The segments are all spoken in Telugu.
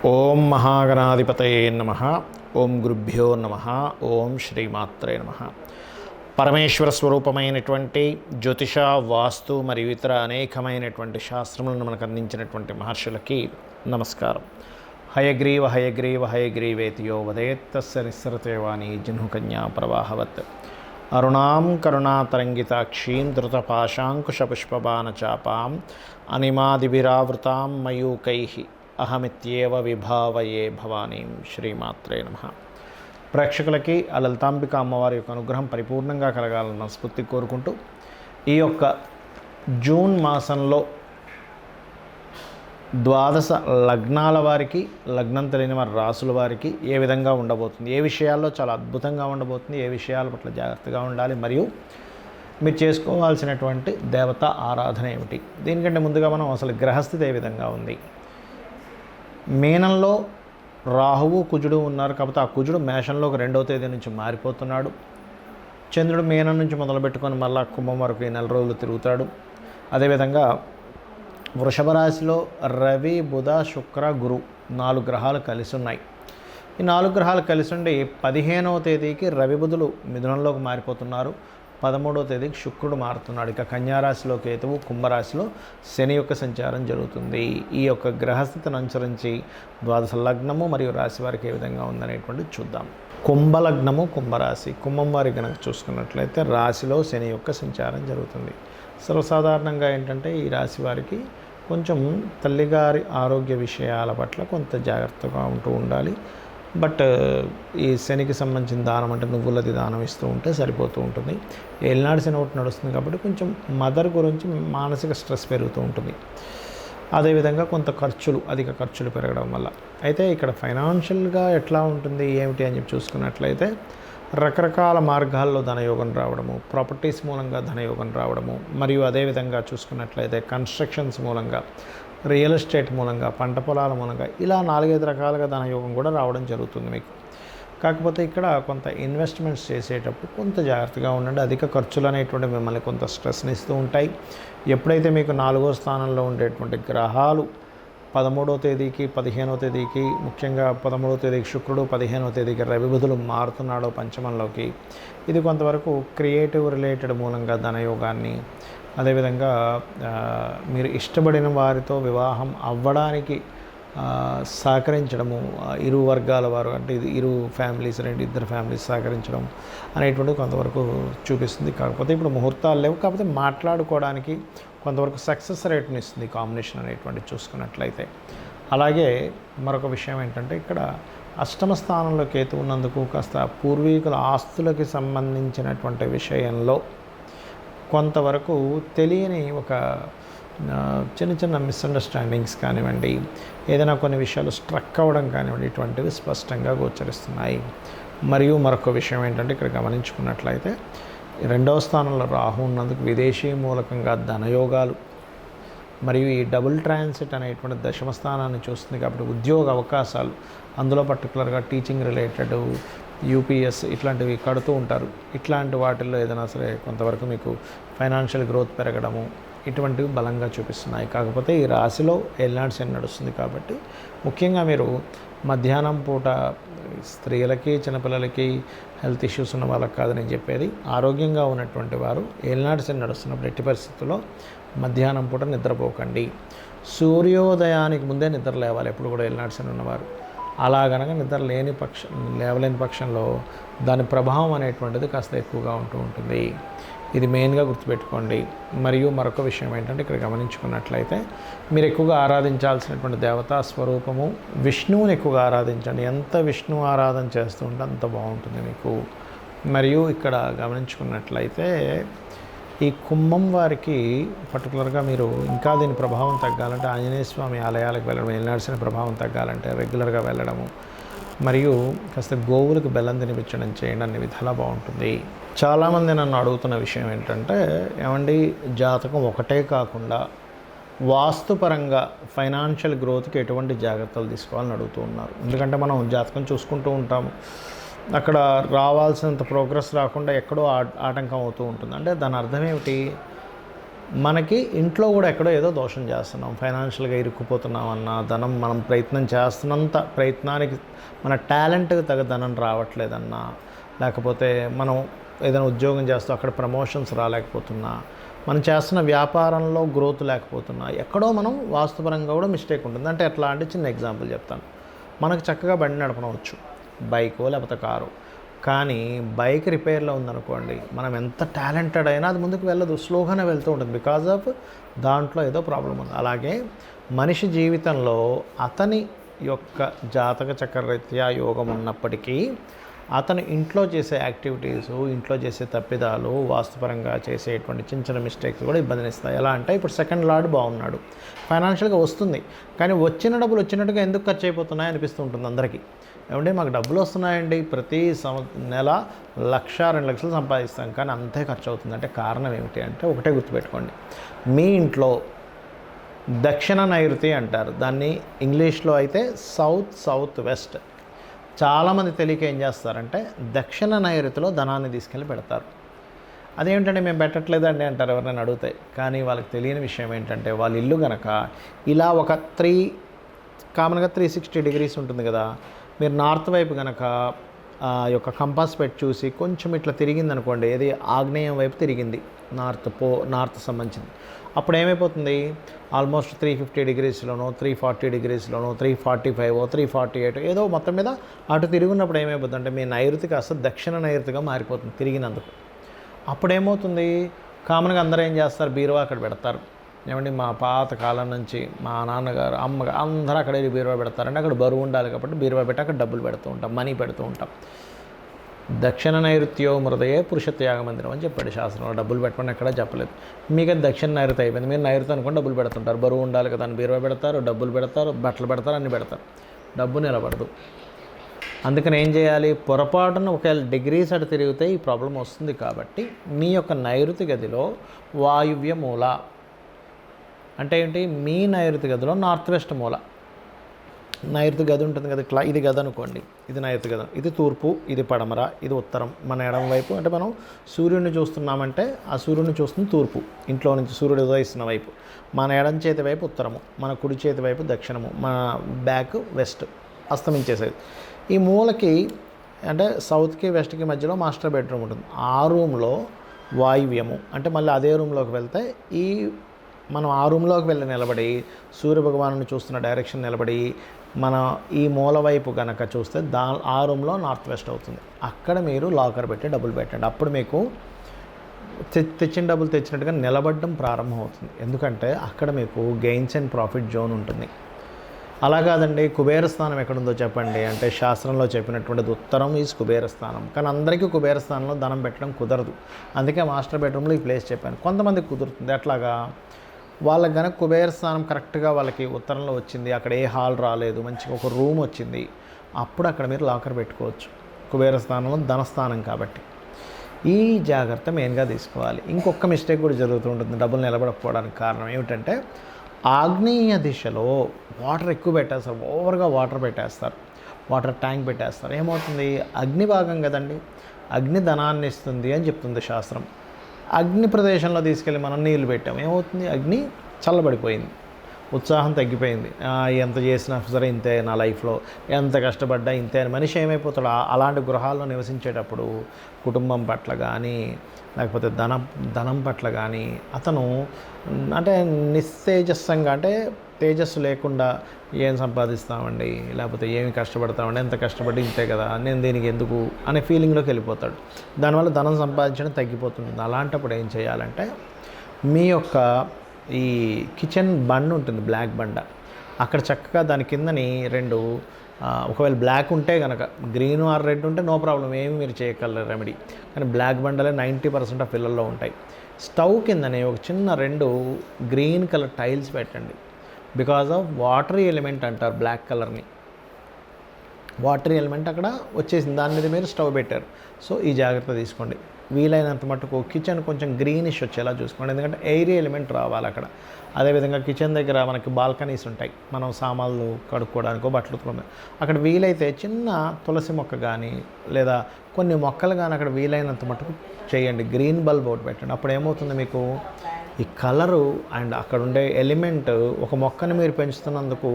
ఓం మహాగణాధిపతయే నమః. ఓం గురుభ్యో నమః. ఓం శ్రీమాత్రే నమః. పరమేశ్వర స్వరూపమైనటువంటి జ్యోతిష, వాస్తు మరియు ఇతర అనేకమైనటువంటి శాస్త్రములను మనకు అందించినటువంటి మహర్షులకి నమస్కారం. హయగ్రీవ హయగ్రీవ హయగ్రీవేతియో వదేత్తస్య నిస్సరతేవాణి జహ్నుకన్యా ప్రవాహవత్. అరుణాం కరుణాతరంగితాక్షీం ధృతపాశాంకుశపుష్పబాణచాపాం అనిమాదిభిరావృతాం మయూకైః అహమిత్యేవ విభావయే భవానీం. శ్రీమాత్రే నమః. ప్రేక్షకులకి ఆ లలితాంబిక అమ్మవారి యొక్క అనుగ్రహం పరిపూర్ణంగా కలగాలని మనస్ఫూర్తి కోరుకుంటూ, ఈ యొక్క జూన్ మాసంలో ద్వాదశ లగ్నాల వారికి, లగ్నం తెలియని వారి రాసుల వారికి ఏ విధంగా ఉండబోతుంది, ఏ విషయాల్లో చాలా అద్భుతంగా ఉండబోతుంది, ఏ విషయాల పట్ల జాగ్రత్తగా ఉండాలి, మరియు మీరు చేసుకోవాల్సినటువంటి దేవత ఆరాధన ఏమిటి, దీనికంటే ముందుగా మనం అసలు గ్రహస్థితి ఏ విధంగా ఉంది. మీనంలో రాహువు కుజుడు ఉన్నారు కాబట్టి ఆ కుజుడు మేషంలోకి 2వ తేదీ నుంచి మారిపోతున్నాడు. చంద్రుడు మీనం నుంచి మొదలుపెట్టుకొని మళ్ళా కుంభం వరకు ఈ 4 రోజులు తిరుగుతాడు. అదేవిధంగా వృషభ రాశిలో రవి, బుధ, శుక్ర, గురు 4 గ్రహాలు కలిసి ఉన్నాయి. ఈ 4 గ్రహాలు కలిసి ఉండి 15వ తేదీకి రవి, బుధులు మిథునంలోకి మారిపోతున్నారు. 13వ తేదీకి శుక్రుడు మారుతున్నాడు. ఇక కన్యారాశిలో కేతువు, కుంభరాశిలో శని యొక్క సంచారం జరుగుతుంది. ఈ యొక్క గ్రహస్థితిని అనుసరించి ద్వాదశ లగ్నము మరియు రాశి వారికి ఏ విధంగా ఉందనేటువంటి చూద్దాం. కుంభలగ్నము, కుంభరాశి. కుంభం వారికి కనుక చూసుకున్నట్లయితే రాశిలో శని యొక్క సంచారం జరుగుతుంది. సర్వసాధారణంగా ఏంటంటే ఈ రాశి వారికి కొంచెం తల్లిగారి ఆరోగ్య విషయాల పట్ల కొంత జాగ్రత్తగా ఉంటూ ఉండాలి. బట్ ఈ శనికి సంబంధించిన దానం అంటే నువ్వులది దానం ఇస్తూ ఉంటే సరిపోతూ ఉంటుంది. ఏలినాడు శని ఒకటి నడుస్తుంది కాబట్టి కొంచెం మదర్ గురించి మానసిక స్ట్రెస్ పెరుగుతూ ఉంటుంది. అదేవిధంగా కొంత అధిక ఖర్చులు పెరగడం వల్ల. అయితే ఇక్కడ ఫైనాన్షియల్గా ఎట్లా ఉంటుంది ఏమిటి అని చెప్పి చూసుకున్నట్లయితే రకరకాల మార్గాల్లో ధనయోగం రావడము, ప్రాపర్టీస్ మూలంగా ధనయోగం రావడము, మరియు అదేవిధంగా చూసుకున్నట్లయితే కన్స్ట్రక్షన్స్ మూలంగా, రియల్ ఎస్టేట్ మూలంగా, పంట పొలాల మూలంగా ఇలా 4-5 రకాలుగా ధనయోగం కూడా రావడం జరుగుతుంది మీకు. కాకపోతే ఇక్కడ కొంత ఇన్వెస్ట్మెంట్స్ చేసేటప్పుడు కొంత జాగ్రత్తగా ఉండండి. అధిక ఖర్చులు అనేటువంటి మిమ్మల్ని కొంత స్ట్రెస్ని ఇస్తూ ఉంటాయి. ఎప్పుడైతే మీకు 4వ స్థానంలో ఉండేటువంటి గ్రహాలు 13వ తేదీకి 15వ తేదీకి, ముఖ్యంగా 13వ తేదీకి శుక్రుడు, 15వ తేదీకి రవి, బుధులు మారుతున్నాడో పంచమంలోకి, ఇది కొంతవరకు క్రియేటివ్ రిలేటెడ్ మూలంగా ధనయోగాన్ని, అదేవిధంగా మీరు ఇష్టపడిన వారితో వివాహం అవ్వడానికి సహకరించడము, ఇరు వర్గాల వారు అంటే ఇరు ఫ్యామిలీస్, ఇద్దరు ఫ్యామిలీస్ సహకరించడం అనేటువంటిది కొంతవరకు చూపిస్తుంది. కాకపోతే ఇప్పుడు ముహూర్తాలు లేవు, కాకపోతే మాట్లాడుకోవడానికి కొంతవరకు సక్సెస్ రేట్ని ఇస్తుంది కాంబినేషన్ అనేటువంటి చూసుకున్నట్లయితే. అలాగే మరొక విషయం ఏంటంటే ఇక్కడ అష్టమ స్థానంలో కేతు ఉన్నందుకు కాస్త పూర్వీకుల ఆస్తులకి సంబంధించినటువంటి విషయంలో కొంతవరకు తెలియని ఒక చిన్న చిన్న మిస్అండర్స్టాండింగ్స్ కానివ్వండి, ఏదైనా కొన్ని విషయాలు స్ట్రక్ అవ్వడం కానివ్వండి, ఇటువంటివి స్పష్టంగా గోచరిస్తున్నాయి. మరియు మరొక విషయం ఏంటంటే ఇక్కడ గమనించుకున్నట్లయితే 2వ స్థానంలో రాహు ఉన్నందుకు విదేశీ మూలకంగా ధనయోగాలు, మరియు ఈ డబుల్ ట్రాన్సిట్ అనేటువంటి 10వ స్థానాన్ని చూస్తుంది కాబట్టి ఉద్యోగ అవకాశాలు, అందులో పర్టికులర్గా టీచింగ్ రిలేటెడ్, యూపీఎస్ ఇట్లాంటివి కడుతూ ఉంటారు. ఇట్లాంటి వాటిల్లో ఏదైనా సరే కొంతవరకు మీకు ఫైనాన్షియల్ గ్రోత్ పెరగడము ఇటువంటివి బలంగా చూపిస్తున్నాయి. కాకపోతే ఈ రాశిలో ఏలినాడు శని నడుస్తుంది కాబట్టి ముఖ్యంగా మీరు మధ్యాహ్నం పూట స్త్రీలకి, చిన్నపిల్లలకి హెల్త్ ఇష్యూస్ ఉన్న వాళ్ళకి కాదని చెప్పేది, ఆరోగ్యంగా ఉన్నటువంటి వారు ఏలినాడు శని నడుస్తున్నప్పుడు ఎట్టి పరిస్థితుల్లో మధ్యాహ్నం పూట నిద్రపోకండి. సూర్యోదయానికి ముందే నిద్ర లేవాలి ఎప్పుడు కూడా ఏలినాడు శని ఉన్నవారు. అలా కనుక నిద్ర లేవలేని పక్షంలో దాని ప్రభావం అనేటువంటిది కాస్త ఎక్కువగా ఉంటూ ఉంటుంది. ఇది మెయిన్గా గుర్తుపెట్టుకోండి. మరియు మరొక విషయం ఏంటంటే ఇక్కడ గమనించుకున్నట్లయితే మీరు ఎక్కువగా ఆరాధించాల్సినటువంటి దేవతా స్వరూపము విష్ణువుని ఎక్కువగా ఆరాధించండి. ఎంత విష్ణు ఆరాధన చేస్తూ ఉంటే అంత బాగుంటుంది మీకు. మరియు ఇక్కడ గమనించుకున్నట్లయితే ఈ కుంభం వారికి పర్టికులర్గా మీరు ఇంకా దీని ప్రభావం తగ్గాలంటే ఆంజనేయ స్వామి ఆలయాలకు వెళ్ళడం, ఏలినాడు శని ప్రభావం తగ్గాలంటే రెగ్యులర్గా వెళ్ళడము, మరియు కాస్త గోవులకు బెల్లం తినిపించడం చేయండి, అన్ని విధాలా బాగుంటుంది. చాలామంది నన్ను అడుగుతున్న విషయం ఏంటంటే, ఏమండి జాతకం ఒకటే కాకుండా వాస్తుపరంగా ఫైనాన్షియల్ గ్రోత్కి ఎటువంటి జాగ్రత్తలు తీసుకోవాలని అడుగుతూ ఉన్నారు. ఎందుకంటే మనం జాతకం చూసుకుంటూ ఉంటాము, అక్కడ రావాల్సినంత ప్రోగ్రెస్ రాకుండా ఎక్కడో ఆటంకం అవుతూ ఉంటుంది. అంటే దాని అర్థం ఏమిటి, మనకి ఇంట్లో కూడా ఎక్కడో ఏదో దోషం చేస్తున్నాం, ఫైనాన్షియల్గా ఇరుక్కుపోతున్నాం అన్న ధనం మనం ప్రయత్నం చేస్తున్నంత ప్రయత్నానికి మన టాలెంట్కి తగ్గ ధనం రావట్లేదన్నా, లేకపోతే మనం ఏదైనా ఉద్యోగం చేస్తూ అక్కడ ప్రమోషన్స్ రాలేకపోతున్నా, మనం చేస్తున్న వ్యాపారంలో గ్రోత్ లేకపోతున్నా, ఎక్కడో మనం వాస్తుపరంగా కూడా మిస్టేక్ ఉంటుంది. అంటే ఎట్లా అంటే చిన్న ఎగ్జాంపుల్ చెప్తాను. మనకు చక్కగా బండి నడపనవచ్చు, బైకో లేకపోతే కారు, కానీ బైక్ రిపేర్లో ఉందనుకోండి, మనం ఎంత టాలెంటెడ్ అయినా అది ముందుకు వెళ్ళదు, స్లోగానే వెళ్తూ ఉంటుంది. బికాజ్ ఆఫ్ దాంట్లో ఏదో ప్రాబ్లం ఉంది. అలాగే మనిషి జీవితంలో అతని యొక్క జాతక చక్రరీత్యా యోగం ఉన్నప్పటికీ అతను ఇంట్లో చేసే యాక్టివిటీసు, ఇంట్లో చేసే తప్పిదాలు, వాస్తుపరంగా చేసేటువంటి చిన్న చిన్న మిస్టేక్స్ కూడా ఇబ్బందినిస్తాయి. ఎలా అంటే ఇప్పుడు సెకండ్ లార్డ్ బాగున్నాడు, ఫైనాన్షియల్గా వస్తుంది, కానీ వచ్చిన డబ్బులు వచ్చినట్టుగా ఎందుకు ఖర్చు అయిపోతున్నాయి అనిపిస్తూ ఉంటుంది అందరికీ. ఏమంటే మాకు డబ్బులు వస్తున్నాయండి, ప్రతి నెల 1,00,000 2 లక్షలు సంపాదిస్తాం, కానీ అంతే ఖర్చు అవుతుంది. అంటే కారణం ఏమిటి అంటే ఒకటే గుర్తుపెట్టుకోండి, మీ ఇంట్లో దక్షిణ నైరుతి అంటారు, దాన్ని ఇంగ్లీష్లో అయితే సౌత్ వెస్ట్. చాలామంది తెలియక ఏం చేస్తారంటే దక్షిణ నైరుతిలో ధనాన్ని తీసుకెళ్ళి పెడతారు. అదేమిటంటే మేము పెట్టట్లేదండి అంటారు ఎవరైనా అడిగితే. కానీ వాళ్ళకి తెలియని విషయం ఏంటంటే వాళ్ళ ఇల్లు కనుక ఇలా ఒక కామన్గా 360 డిగ్రీస్ ఉంటుంది కదా, మీరు నార్త్ వైపు కనుక యొక్క కంపాస్ పెట్టి చూసి కొంచెం ఇట్లా తిరిగింది అనుకోండి, ఏది ఆగ్నేయం వైపు తిరిగింది, నార్త్ సంబంధించింది, అప్పుడు ఏమైపోతుంది, ఆల్మోస్ట్ 350 డిగ్రీస్లోనో 340 డిగ్రీస్లోనో 345 348 ఏదో మొత్తం మీద అటు తిరుగున్నప్పుడు ఏమైపోతుంది అంటే మీ నైరుతి కాస్త దక్షిణ నైరుతిగా మారిపోతుంది తిరిగినందుకు. అప్పుడు ఏమవుతుంది, కామన్గా అందరూ ఏం చేస్తారు, బీరువా అక్కడ పెడతారు. ఏమండి మా పాత కాలం నుంచి మా నాన్నగారు అమ్మగారు అందరూ అక్కడే బీరువా పెడతారంటే అక్కడ బరువు ఉండాలి కాబట్టి బీరువా పెట్టి అక్కడ డబ్బులు పెడుతూ ఉంటాం, మనీ పెడుతూ ఉంటాం. దక్షిణ నైరుత్యో మృదయే పురుషత్యాగ మందిరం అని చెప్పాడు శాస్త్రంలో. డబ్బులు పెట్టమని ఎక్కడా చెప్పలేదు. మీకు అది దక్షిణ నైరుతి అయిపోయింది, మీరు నైరుతి అనుకుని డబ్బులు పెడుతుంటారు, బరువు ఉండాలి కదా అని బీరువా పెడతారు, డబ్బులు పెడతారు, బట్టలు పెడతారు, అన్నీ పెడతారు, డబ్బు నిలబడదు. అందుకని ఏం చేయాలి, పొరపాటున ఒకవేళ డిగ్రీస్ అటు తిరిగితే ఈ ప్రాబ్లం వస్తుంది. కాబట్టి మీ యొక్క నైరుతి గదిలో వాయువ్య మూల అంటే ఏంటి, మీ నైరుతి గదిలో నార్త్ వెస్ట్ మూల, నైరుతి గది ఉంటుంది కదా, ఇట్లా ఇది గది అనుకోండి, ఇది నైరుతి గది, ఇది తూర్పు, ఇది పడమర, ఇది ఉత్తరం. మన ఎడమ వైపు అంటే మనం సూర్యుడిని చూస్తున్నామంటే ఆ సూర్యుడిని చూస్తుంది తూర్పు, ఇంట్లో నుంచి సూర్యుడు ఉదయిస్తున్న వైపు. మన ఎడం చేతి వైపు ఉత్తరము, మన కుడి చేతి వైపు దక్షిణము, మన బ్యాక్ వెస్ట్, అస్తమించేసేది. ఈ మూలకి అంటే సౌత్కి వెస్ట్కి మధ్యలో మాస్టర్ బెడ్రూమ్ ఉంటుంది. ఆ రూమ్లో వాయువ్యము అంటే మళ్ళీ అదే రూమ్లోకి వెళ్తే మనం ఆ రూమ్లోకి వెళ్ళి నిలబడి సూర్యభగవాను చూస్తున్న డైరెక్షన్ నిలబడి మన ఈ మూల వైపు కనుక చూస్తే ఆ రూమ్లో నార్త్ వెస్ట్ అవుతుంది. అక్కడ మీరు లాకర్ పెట్టి డబ్బులు పెట్టండి. అప్పుడు మీకు తెచ్చిన డబ్బులు తెచ్చినట్టుగా నిలబడడం ప్రారంభం అవుతుంది. ఎందుకంటే అక్కడ మీకు గెయిన్స్ అండ్ ప్రాఫిట్ జోన్ ఉంటుంది. అలా కాదండి, కుబేర స్థానం ఎక్కడుందో చెప్పండి అంటే శాస్త్రంలో చెప్పినటువంటిది ఉత్తరం ఈజ్ కుబేర స్థానం. కానీ అందరికీ కుబేర స్థానంలో ధనం పెట్టడం కుదరదు. అందుకే మాస్టర్ బెడ్రూమ్లో ఈ ప్లేస్ చెప్పాను. కొంతమందికి కుదురుతుంది. ఎట్లాగా, వాళ్ళకి కనుక కుబేర స్థానం కరెక్ట్గా వాళ్ళకి ఉత్తరంలో వచ్చింది, అక్కడ ఏ హాల్ రాలేదు, మంచిగా ఒక రూమ్ వచ్చింది, అప్పుడు అక్కడ మీరు లాకర్ పెట్టుకోవచ్చు. కుబేర స్థానంలో ధనస్థానం కాబట్టి ఈ జాగ్రత్త మెయిన్గా తీసుకోవాలి. ఇంకొక మిస్టేక్ కూడా జరుగుతూ ఉంటుంది డబ్బులు నిలబడకపోవడానికి కారణం ఏమిటంటే ఆగ్నేయ దిశలో వాటర్ ఎక్కువ పెట్టేస్తారు, ఓవర్గా వాటర్ పెట్టేస్తారు, వాటర్ ట్యాంక్ పెట్టేస్తారు. ఏమవుతుంది, అగ్ని భాగం కదండి, అగ్ని ధనాన్ని ఇస్తుంది అని చెప్తుంది శాస్త్రం. అగ్ని ప్రదేశంలో తీసుకెళ్ళి మనం నీళ్ళు పెట్టాం, ఏమవుతుంది, అగ్ని చల్లబడిపోయింది, ఉత్సాహం తగ్గిపోయింది. ఎంత చేసినా సరే ఇంతే, నా లైఫ్లో ఎంత కష్టపడ్డా ఇంతే అని మనిషి ఏమైపోతాడు. అలాంటి గృహాల్లో నివసించేటప్పుడు కుటుంబం పట్ల కానీ లేకపోతే ధనం పట్ల కానీ అతను అంటే నిస్తేజస్సంగా, అంటే తేజస్సు లేకుండా ఏం సంపాదిస్తామండి, లేకపోతే ఏమి కష్టపడతామండి, ఎంత కష్టపడి ఇంతే కదా, నేను దీనికి ఎందుకు అనే ఫీలింగ్లోకి వెళ్ళిపోతాడు. దానివల్ల ధనం సంపాదించడం తగ్గిపోతుంది. అలాంటప్పుడు ఏం చేయాలంటే మీ యొక్క ఈ కిచెన్ బండ్ ఉంటుంది, బ్లాక్ బండ, అక్కడ చక్కగా దాని కిందని ఒకవేళ బ్లాక్ ఉంటే కనుక, గ్రీన్ ఆర్ రెడ్ ఉంటే నో ప్రాబ్లం, ఏమి మీరు చేయగలరు రెమెడీ. కానీ బ్లాక్ బండలే 90% ఆఫ్ పిల్లల్లో ఉంటాయి. స్టవ్ కిందనే ఒక చిన్న 2 గ్రీన్ కలర్ టైల్స్ పెట్టండి. బికాజ్ ఆఫ్ వాటరీ ఎలిమెంట్ అంటారు బ్లాక్ కలర్ని, వాటరీ ఎలిమెంట్ అక్కడ వచ్చేసింది, దాని మీద మీరు స్టవ్ పెట్టారు. సో ఈ జాగ్రత్త తీసుకోండి. వీలైనంత మటుకు కిచెన్ కొంచెం గ్రీనిష్ వచ్చేలా చూసుకోండి, ఎందుకంటే ఎయిరీ ఎలిమెంట్ రావాలి అక్కడ. అదేవిధంగా కిచెన్ దగ్గర మనకి బాల్కనీస్ ఉంటాయి, మనం సామాన్లు కడుక్కోవడానికో బట్టలు ఉతుకోవడానికి. అక్కడ వీలైతే చిన్న తులసి మొక్క కానీ లేదా కొన్ని మొక్కలు కానీ అక్కడ వీలైనంత మటుకు చేయండి. గ్రీన్ బల్బ్ ఒకటి పెట్టండి. అప్పుడు ఏమవుతుంది, మీకు ఈ కలరు అండ్ అక్కడ ఉండే ఎలిమెంట్, ఒక మొక్కని మీరు పెంచుతున్నందుకు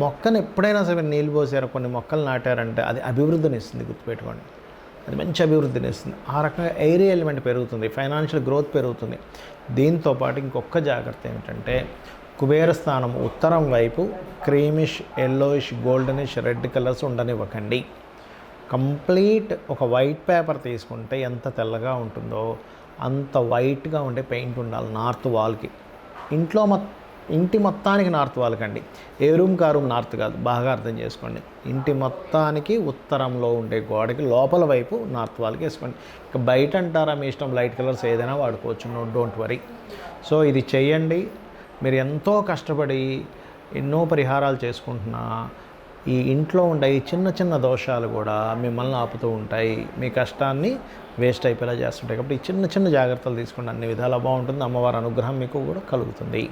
మొక్కను ఎప్పుడైనా సరే నీళ్ళు పోసారో, కొన్ని మొక్కలు నాటారంటే అది అభివృద్ధిని ఇస్తుంది, గుర్తుపెట్టుకోండి. అది మంచి అభివృద్ధిని ఇస్తుంది. ఆ రకంగా ఎయిరీ ఎలిమెంట్ పెరుగుతుంది, ఫైనాన్షియల్ గ్రోత్ పెరుగుతుంది. దీంతోపాటు ఇంకొక జాగ్రత్త ఏమిటంటే, కుబేర స్థానం ఉత్తరం వైపు creamish, yellowish, goldenish, red colours ఉండనివ్వకండి. కంప్లీట్ ఒక వైట్ పేపర్ తీసుకుంటే ఎంత తెల్లగా ఉంటుందో అంత వైట్గా ఉండే పెయింట్ ఉండాలి నార్త్ వాల్కి. ఇంటి మొత్తానికి నార్త్ వాల్కి అండి, ఏ రూమ్కి ఆ రూమ్ నార్త్ కాదు, బాగా అర్థం చేసుకోండి. ఇంటి మొత్తానికి ఉత్తరంలో ఉండే గోడకి లోపల వైపు నార్త్ వాల్కి వేసుకోండి. ఇక బయట అంటారా మీ ఇష్టం, లైట్ కలర్స్ ఏదైనా వాడుకోవచ్చు, నో డోంట్ వరీ. సో ఇది చేయండి. మీరు ఎంతో కష్టపడి ఎన్నో పరిహారాలు చేసుకుంటున్నా ఈ ఇంట్లో ఉండే ఈ చిన్న చిన్న దోషాలు కూడా మిమ్మల్ని ఆపుతూ ఉంటాయి, మీ కష్టాన్ని వేస్ట్ అయిపోయేలా చేస్తుంటాయి. కాబట్టి ఈ చిన్న చిన్న జాగ్రత్తలు తీసుకోండి, అన్ని విధాలా బాగుంటుంది. అమ్మవారి అనుగ్రహం మీకు కూడా కలుగుతుంది.